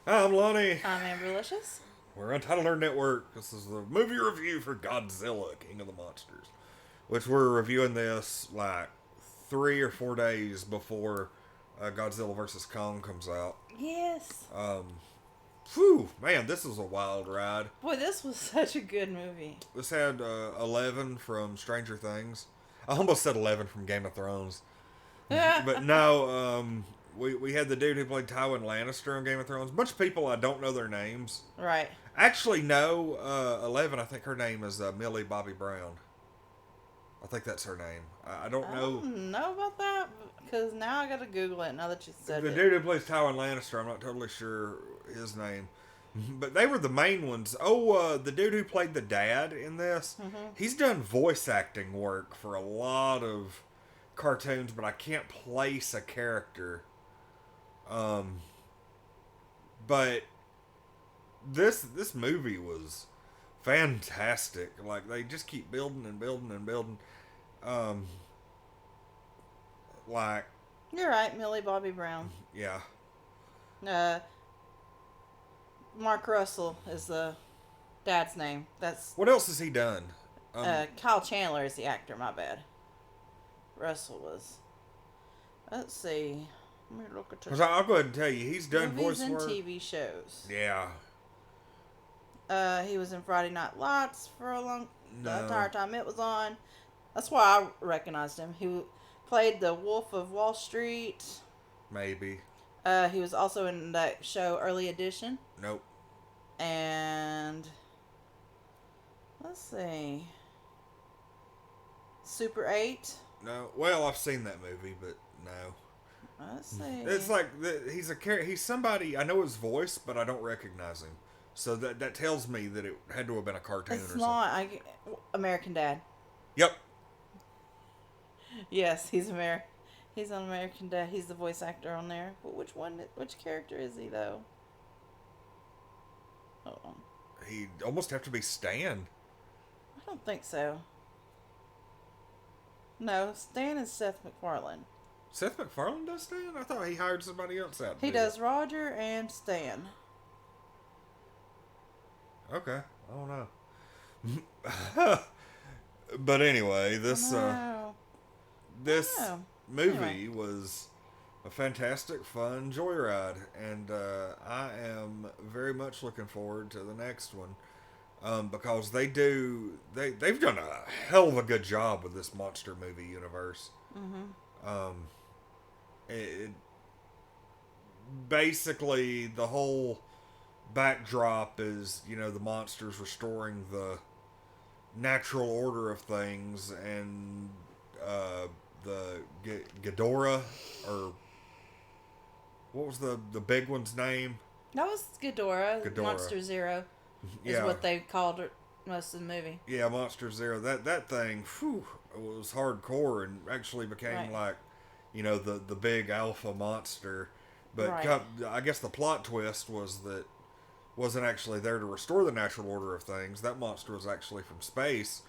Hi, I'm Lonnie. I'm Amberlicious. We're Untitled Nerd Network. This is the movie review for Godzilla, King of the Monsters, which we're reviewing this like 3 or 4 days before Godzilla vs. Kong comes out. Yes. Phew, man, this is a wild ride. Boy, this was such a good movie. This had 11 from Stranger Things. I almost said 11 from Game of Thrones. But no, we had the dude who played Tywin Lannister on Game of Thrones. A bunch of people, I don't know their names. Right. Actually, no. 11, I think her name is Millie Bobby Brown. I think that's her name. I don't I know. don't know about that because now I gotta Google it now that you said The it. dude who plays Tywin Lannister, I'm not totally sure his name. But they were the main ones. Oh, the dude who played the dad in this, he's done voice acting work for a lot of cartoons, but I can't place a character. Um, but this movie was fantastic. Like they just keep building and building and building. Um, like You're right, Millie Bobby Brown. yeah. Uh, Mark Russell is the dad's name. That's What else has he done? Kyle Chandler is the actor. My bad. Russell was. Let's see. Let me look at Because his I'll go ahead and tell you, he's done movies voice and work. TV shows. Yeah. He was in Friday Night Lights for the No. entire time it was on. That's why I recognized him. He played the Wolf of Wall Street. Maybe. He was also in that show Early Edition. Nope. And let's see, Super 8. No. Well, I've seen that movie, but no. Let's see. It's like he's a character. He's somebody. I know his voice, but I don't recognize him. So that tells me that it had to have been a cartoon It's or not something. American Dad. Yep. Yes, he's on American Dad. He's the voice actor on there. But which character is he though? Hold on. He'd almost have to be Stan. I don't think so. No, Stan is Seth MacFarlane. Seth MacFarlane does Stan? I thought he hired somebody else out to He do does Roger and Stan. it. Okay. I don't know. But anyway, this No. this Oh. movie Anyway. was a fantastic, fun joyride, and I am very much looking forward to the next one because they've done a hell of a good job with this monster movie universe. Um, it basically the whole backdrop is the monsters restoring the natural order of things, and the Ghidorah, or what was the big one's name? That was Ghidorah. Ghidorah. Monster Zero is Yeah, what they called it most of the movie. yeah, Monster Zero. That thing, whew, it was hardcore and actually became Right. like, the big alpha monster. But Right. I guess the plot twist was that wasn't actually there to restore the natural order of things. That monster was actually from space,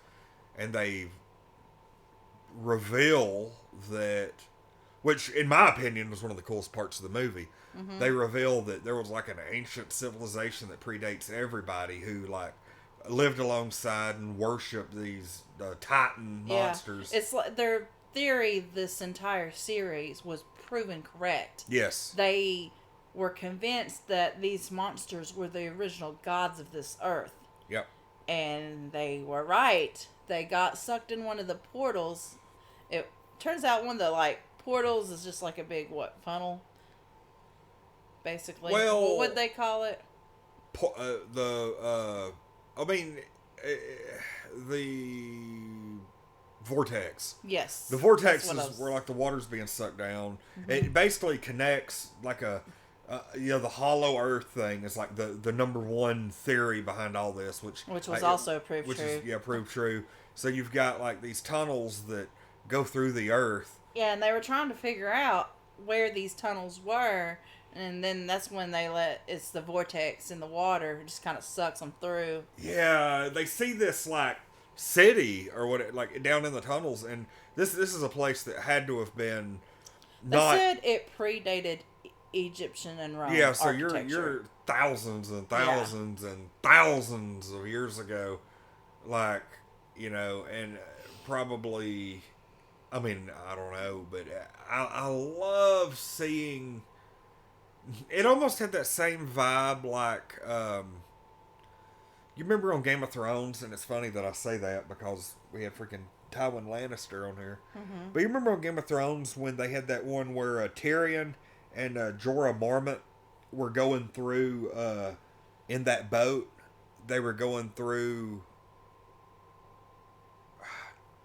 and they reveal that, which in my opinion was one of the coolest parts of the movie. They reveal that there was like an ancient civilization that predates everybody who like lived alongside and worshipped these Titan monsters. Yeah. It's like their theory this entire series was proven correct. Yes. They were convinced that these monsters were the original gods of this earth. Yep. And they were right. They got sucked in one of the portals. It turns out one of the portals is just like a big funnel, basically. Well, what would they call it? I mean, uh, the vortex. Yes. The vortex that's what I is was- where like the water's being sucked down. It basically connects like the hollow earth thing is like the number one theory behind all this, which was also proved which true. is proved true. So you've got like these tunnels that go through the earth. Yeah, and they were trying to figure out where these tunnels were, and then that's when it's the vortex in the water, it just kind of sucks them through. Yeah, they see this like city or what, like down in the tunnels, and this is a place that had to have been They not. said it predated Egyptian and Rome Yeah, so architecture. you're thousands and thousands and thousands of years ago, like, and probably, I mean, I don't know, but I love seeing. It almost had that same vibe, like, you remember on Game of Thrones, and it's funny that I say that because we had freaking Tywin Lannister on here. Mm-hmm. But you remember on Game of Thrones when they had that one where Tyrion and Jorah Mormont were going through in that boat. They were going through.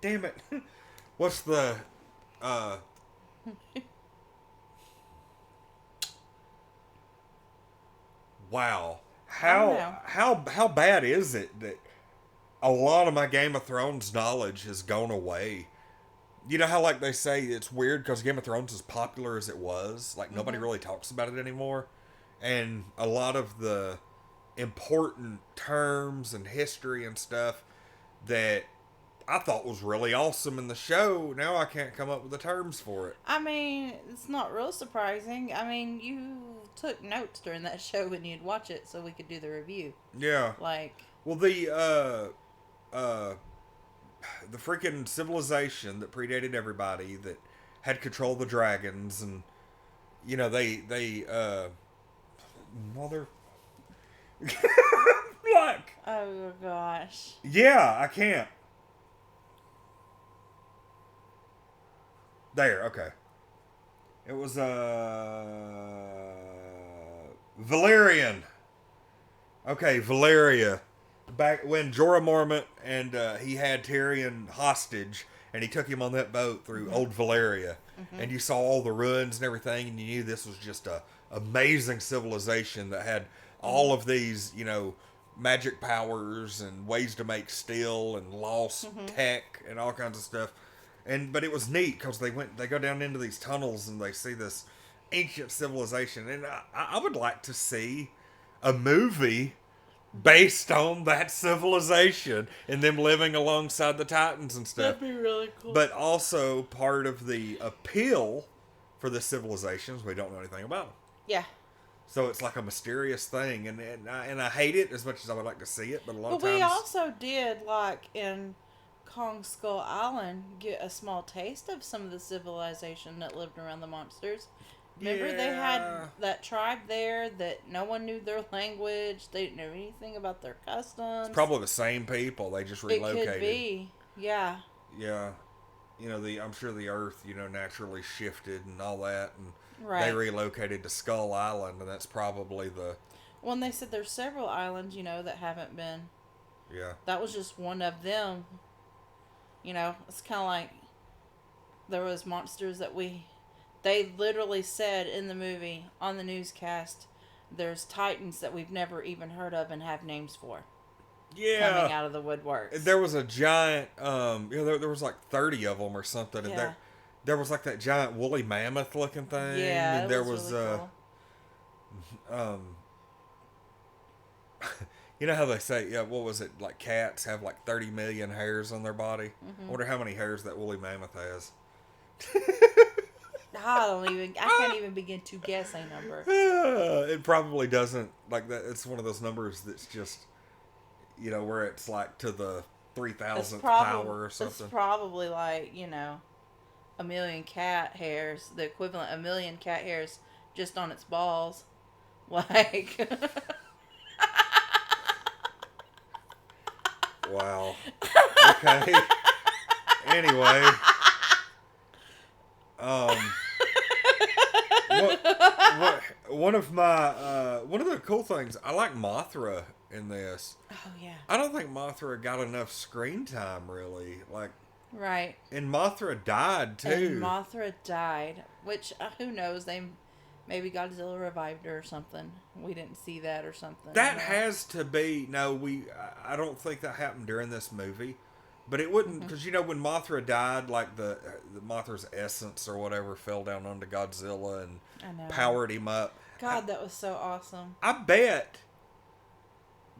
Damn it! What's the? Wow. How bad is it that a lot of my Game of Thrones knowledge has gone away? You know how, like, they say it's weird because Game of Thrones is popular as it was, like, nobody really talks about it anymore, and a lot of the important terms and history and stuff that I thought was really awesome in the show, now I can't come up with the terms for it. I mean, it's not real surprising. I mean, you took notes during that show when you'd watch it so we could do the review. Yeah. Like, Well, the freaking civilization that predated everybody, that had control of the dragons, and they mother like, oh gosh. yeah, I can't. There, okay. It was Valerian. Okay, Valeria. Back when Jorah Mormont and he had Tyrion hostage, and he took him on that boat through Old Valeria, and you saw all the ruins and everything, and you knew this was just a amazing civilization that had all of these, magic powers and ways to make steel and lost tech and all kinds of stuff. But it was neat because they go down into these tunnels and they see this ancient civilization, and I would like to see a movie based on that civilization and them living alongside the Titans and stuff. That'd be really cool. But also part of the appeal for the civilizations, we don't know anything about them. Yeah. So it's like a mysterious thing, and I hate it as much as I would like to see it. But a lot of times, we also did, like in Kong Skull Island, get a small taste of some of the civilization that lived around the monsters. Remember, they had that tribe there that no one knew their language. They didn't know anything about their customs. It's probably the same people. They just relocated. It could be, yeah. Yeah, I'm sure the Earth, naturally shifted and all that, and right. They relocated to Skull Island, and that's probably the. Well, and they said there's several islands, that haven't been. Yeah. That was just one of them. It's kind of like there was monsters that they literally said in the movie, on the newscast, there's titans that we've never even heard of and have names for. Yeah. Coming out of the woodworks. There was a giant, there was like 30 of them or something. And there was like that giant woolly mammoth looking thing. Yeah, and there was really cool. You know how they say, what was it, like cats have like 30 million hairs on their body? I wonder how many hairs that woolly mammoth has. I can't even begin to guess a number. It probably doesn't, like that. It's one of those numbers that's just, where it's like to the 3,000th power or something. It's probably like, a million cat hairs, the equivalent of a million cat hairs just on its balls. Like. Wow. Okay. Anyway. One of the cool things, I like Mothra in this. Oh yeah. I don't think Mothra got enough screen time, really. Like. Right. And Mothra died too. And Mothra died, which who knows? Maybe Godzilla revived her or something. We didn't see that or something. That has to be I don't think that happened during this movie, but it wouldn't because when Mothra died, like the Mothra's essence or whatever fell down onto Godzilla and powered him up. God, that was so awesome. I bet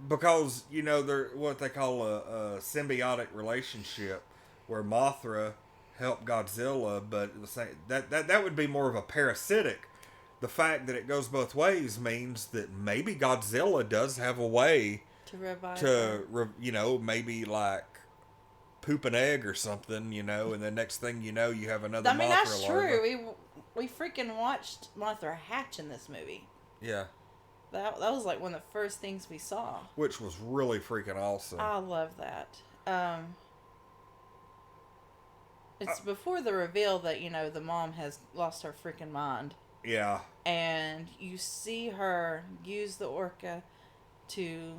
because they're what they call a symbiotic relationship where Mothra helped Godzilla, but that would be more of a parasitic. the fact that it goes both ways means that maybe Godzilla does have a way To revive to, her. maybe like poop an egg or something, and the next thing you know, you have another I mean, Mothra that's larva. true. We freaking watched Mothra hatch in this movie. Yeah. That was like one of the first things we saw. Which was really freaking awesome. I love that. It's before the reveal that, the mom has lost her freaking mind. Yeah. And you see her use the orca to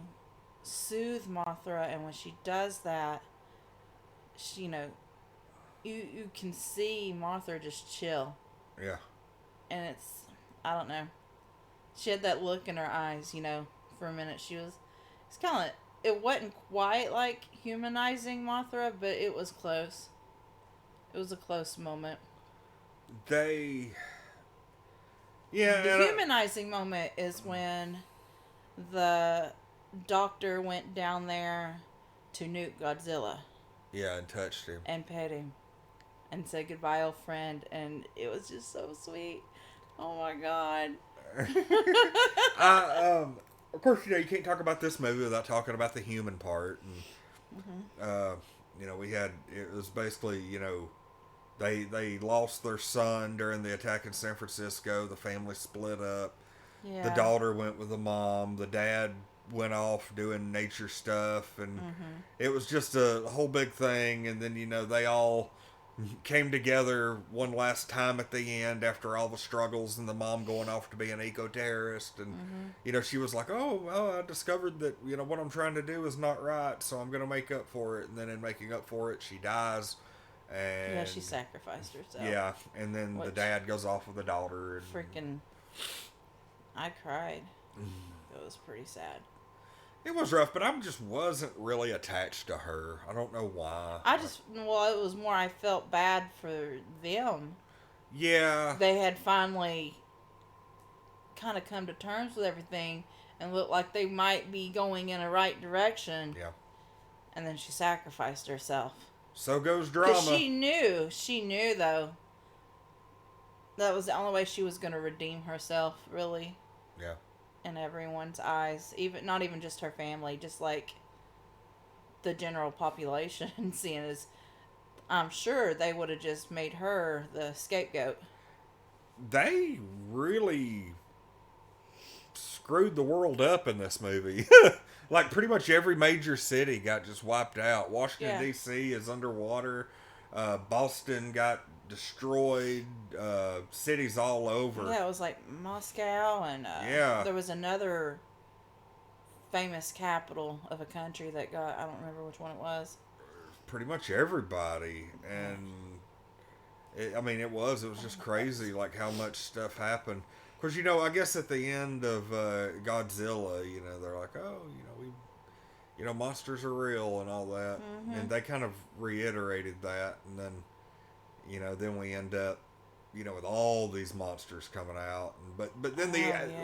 soothe Mothra, and when she does that, she, you can see Mothra just chill. Yeah. And I don't know. She had that look in her eyes, for a minute. It's kind of, it wasn't quite like humanizing Mothra, but it was close. It was a close moment. The humanizing moment is when the doctor went down there to nuke Godzilla. Yeah, and touched him. And pet him. And said goodbye, old friend. And it was just so sweet. Oh my God. Of course, you can't talk about this movie without talking about the human part. And, it was basically, they lost their son during the attack in San Francisco. The family split up. Yeah. The daughter went with the mom. The dad went off doing nature stuff. And it was just a whole big thing. And then, they all came together one last time at the end after all the struggles and the mom going off to be an eco-terrorist. And, she was like, oh, I discovered that, what I'm trying to do is not right. So I'm going to make up for it. And then in making up for it, she dies. And yeah, she sacrificed herself. Yeah, and then the dad goes off with the daughter. And freaking, I cried. It was pretty sad. It was rough, but I just wasn't really attached to her. I don't know why. It was more I felt bad for them. Yeah. They had finally kind of come to terms with everything and looked like they might be going in a right direction. Yeah. And then she sacrificed herself. So goes drama. Because she knew though, that was the only way she was going to redeem herself, really. Yeah. In everyone's eyes, not even just her family, just like the general population, seeing as I'm sure they would have just made her the scapegoat. They really screwed the world up in this movie. Like pretty much every major city got just wiped out. Washington, D.C. is underwater. Boston got destroyed. Cities all over. Yeah, it was like Moscow, and there was another famous capital of a country that got, I don't remember which one it was. Pretty much everybody. And it was just crazy like how much stuff happened. Of course, I guess at the end of Godzilla, they're like, oh, monsters are real and all that. And they kind of reiterated that. And then, then we end up, with all these monsters coming out. But then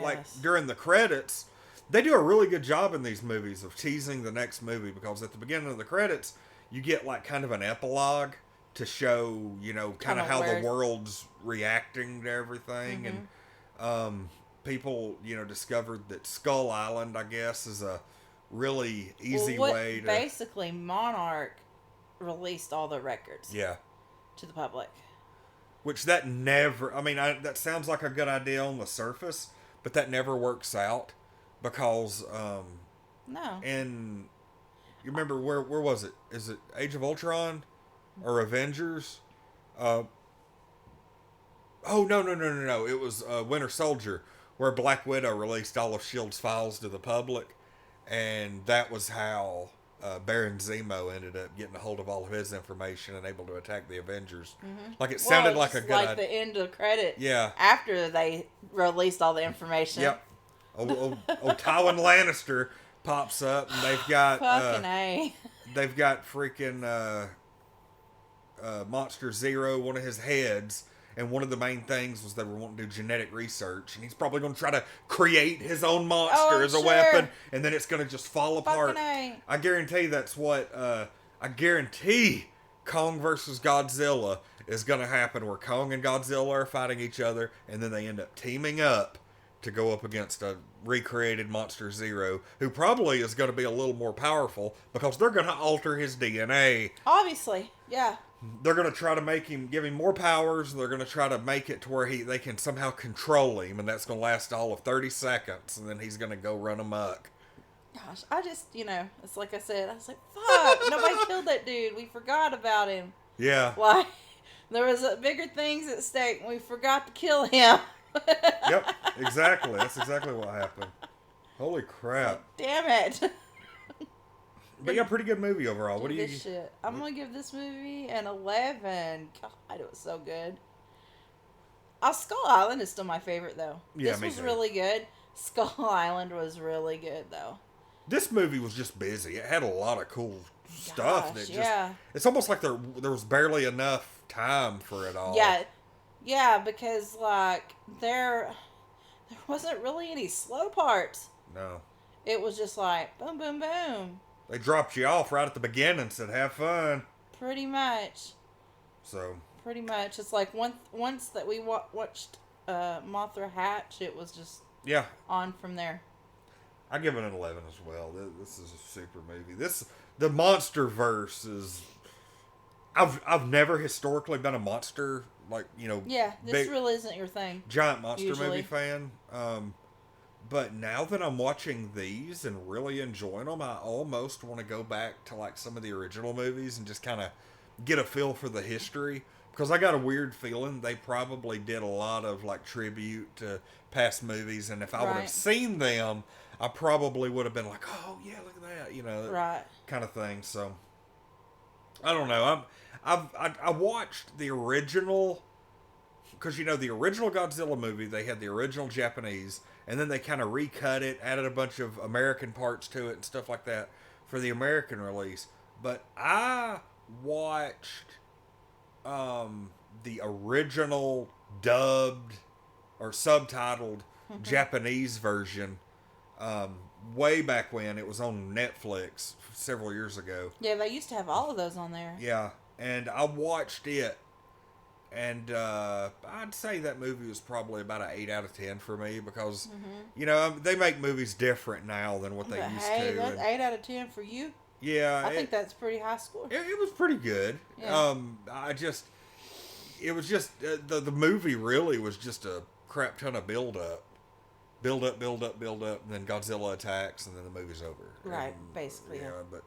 like during the credits, they do a really good job in these movies of teasing the next movie, because at the beginning of the credits, you get like kind of an epilogue to show, kind of how the world's reacting to everything. And people, discovered that Skull Island, I guess, is a really easy way to... Basically, Monarch released all the records. Yeah. To the public. Which that never... that sounds like a good idea on the surface, but that never works out because... no. And you remember, where was it? Is it Age of Ultron? Or Avengers? Oh, no. It was Winter Soldier, where Black Widow released all of S.H.I.E.L.D.'s files to the public. And that was how Baron Zemo ended up getting a hold of all of his information and able to attack the Avengers. Like, it sounded like a good idea. Like the end of the credit. Yeah. After they released all the information. Yep. Old Tywin Lannister pops up, and they've got... Fucking A. They've got freaking Monster Zero, one of his heads... And one of the main things was they were wanting to do genetic research. And he's probably going to try to create his own monster as a weapon. And then it's going to just fall apart. I guarantee that's what... I guarantee Kong versus Godzilla is going to happen where Kong and Godzilla are fighting each other, and then they end up teaming up to go up against a recreated Monster Zero, who probably is going to be a little more powerful because they're going to alter his DNA. Obviously, yeah. They're going to try to give him more powers. They're going to try to make it to where they can somehow control him, and that's going to last all of 30 seconds, and then he's going to go run amok. Gosh, I just, it's like I said, I was like, fuck, nobody killed that dude. We forgot about him. Yeah. Like, there was bigger things at stake, and we forgot to kill him. Yep, exactly. That's exactly what happened. Holy crap. Damn it. But yeah, pretty good movie overall. What do you... Shit. I'm going to give this movie an 11. God, it was so good. Skull Island is still my favorite, though. Yeah, this was too. really good. Skull Island was really good, though. This movie was just busy. It had a lot of cool stuff. It's almost like there was barely enough time for it all. Yeah, because, like, there wasn't really any slow parts. No. It was just like, boom, boom, boom. They dropped you off right at the beginning and said, have fun. Pretty much. So. Pretty much. It's like once that we watched Mothra hatch, it was just on from there. I give it an 11 as well. This is a super movie. The monster verse is... I've never historically been a monster, Yeah, this really isn't your thing. Giant monster movie fan. But now that I'm watching these and really enjoying them, I almost want to go back to like some of the original movies and just kind of get a feel for the history. Because I got a weird feeling they probably did a lot of like tribute to past movies, and if I would have seen them, I probably would have been like, oh yeah, look at that, kind of thing. So I don't know. I watched the original, because the original Godzilla movie, they had the original Japanese, and then they kind of recut it, added a bunch of American parts to it and stuff like that for the American release. But I watched the original dubbed or subtitled Japanese version way back when it was on Netflix several years ago. Yeah, they used to have all of those on there. Yeah, and I watched it, and I'd say that movie was probably about an 8 out of 10 for me because, they make movies different now than what they used to. That's 8 out of 10 for you? Yeah. I think that's pretty high score. It was pretty good. Yeah. It was just, the movie really was just a crap ton of build-up. Build up, and then Godzilla attacks, and then the movie's over. Right, basically. Yeah, but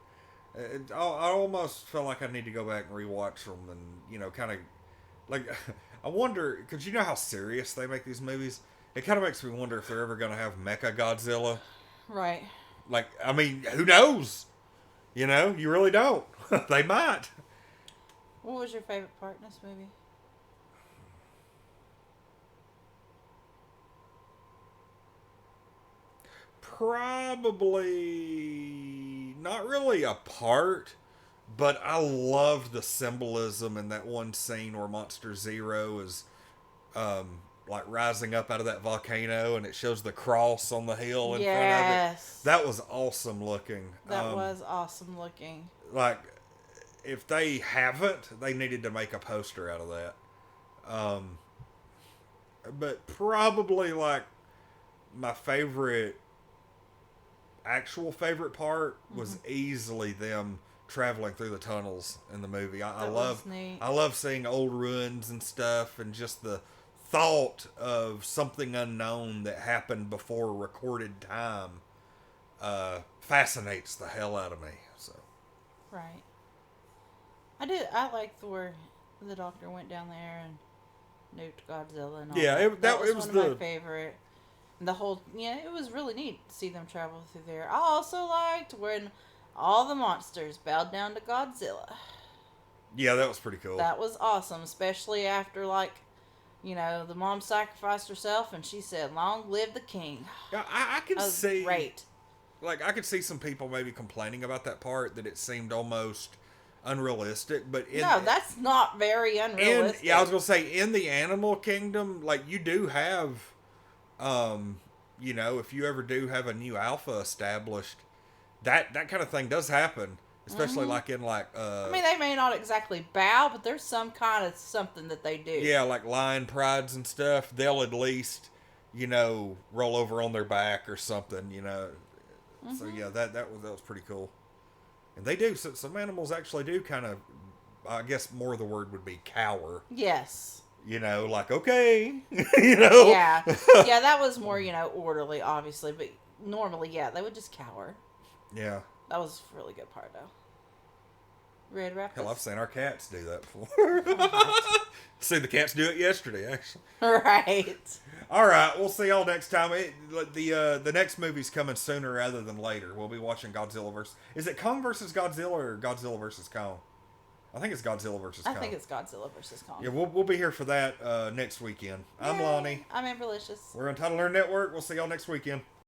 I almost feel like I need to go back and rewatch them and, kind of, like, I wonder, because you know how serious they make these movies? It kind of makes me wonder if they're ever going to have Mecha Godzilla. Right. Like, I mean, who knows? You really don't. They might. What was your favorite part in this movie? Probably not really a part, but I loved the symbolism in that one scene where Monster Zero is like rising up out of that volcano, and it shows the cross on the hill in front of it. That was awesome looking. That was awesome looking. Like, if they haven't, they needed to make a poster out of that. But probably like my actual favorite part was easily them traveling through the tunnels in the movie. I love seeing old ruins and stuff, and just the thought of something unknown that happened before recorded time fascinates the hell out of me. So right. I liked where the doctor went down there and nuked Godzilla and all that. That was one of my favorite. The whole, it was really neat to see them travel through there. I also liked when all the monsters bowed down to Godzilla. Yeah, that was pretty cool. That was awesome, especially after, the mom sacrificed herself and she said, "Long live the king." Yeah, I can see. Great. Like, I could see some people maybe complaining about that part, that it seemed almost unrealistic, but no, that's not very unrealistic. I was gonna say, in the animal kingdom, like, you do have, if you ever do have a new alpha established, that kind of thing does happen. especially like in like. I mean, they may not exactly bow, but there's some kind of something that they do. Yeah, like lion prides and stuff. They'll at least, roll over on their back or something. So yeah, that was pretty cool. And they do. So, some animals actually do kind of. I guess more of the word would be cower. Yes. Like, okay. Yeah. Yeah, that was more, orderly, obviously. But normally, yeah, they would just cower. Yeah. That was a really good part, though. Red Raptors. Hell, I've seen our cats do that before. See the cats do it yesterday, actually. Right. All right, we'll see y'all next time. The next movie's coming sooner rather than later. We'll be watching Godzilla versus... Is it Kong versus Godzilla or Godzilla versus Kong? I think it's Godzilla versus Kong. I think it's Godzilla versus Kong. Yeah, we'll be here for that next weekend. I'm Lonnie. I'm Amberlicious. We're Untitled Nerd Network. We'll see y'all next weekend.